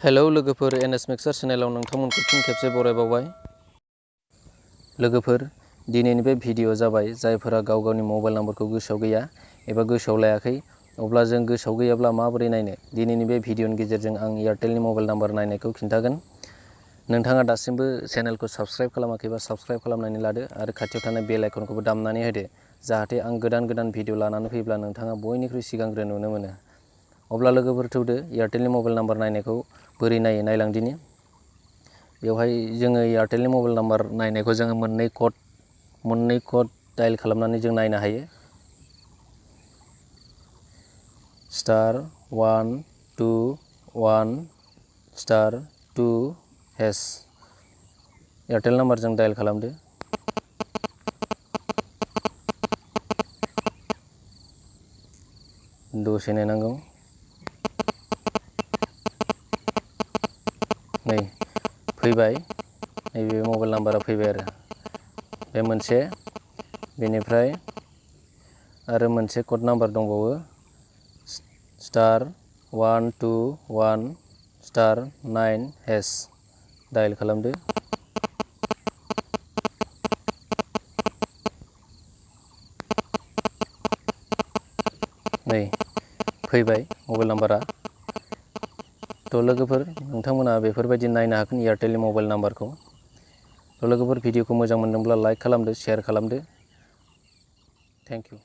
Hello लोगोफोर, NS mixer चेनेलाव नोंथांमोनखौ फिन खेबसे बरायबावबाय। लोगोफोर, दिनैनि बे भिडिअ जाबाय जायफोरा गाव गावनि मबाइल नाम्बारखौ गोसोआव गैया एबा गोसोआव लायाखै, अब्ला जों गोसोआव गैयाब्ला माबोरै नायनो। दिनैनि बे भिडिअनि गेजेरजों आं एयारटेलनि मबाइल नाम्बार नायनायखौ खिन्थागोन। नोंथाङा दासिमबो चेनेलखौ साबस्क्राइब खालामाखैबा साबस्क्राइब खालामनानै लादो आरो खाथियाव थानाय बेल आइकनखौबो दामनानै होदो, जाहाथे आं गोदान भिडिअ लानानै फैब्ला नोंथाङा बयनिख्रुइ सिगांग्रो नुनो मोनो। अब्ला लोगोफोर थौदो एयारटेलनि मबाइल नाम्बार नायनायखौ बोरै नायो नायलांदिनि। बेवहाय जोङो एयारटेलनि मबाइल नाम्बार नायनायखौ जोङो मोननै कड डायल खालामनानै जों नायनो हायो। *121*2#। एयारटेल नाम्बारजों डायल खालामदो। दसे नेनांगौ। नै फैबाय, नैबे मबाइल नाम्बारा फैबाय आरो बे मोनसे। बेनिफ्राय आरो मोनसे कड नाम्बार दंबावो, *121*9#। डायल खालामदो। नै फैबाय मबाइल नाम्बारा। थ' लोगोफोर, नोंथांमोना बेफोरबायदि नायनो हागोन एयारटेलनि मबाइल नाम्बारखौ। थ' लोगोफोर, भिडिअखौ मोजां मोनदोंब्ला लाइक खालामदो, शेयार खालामदो। Thank you.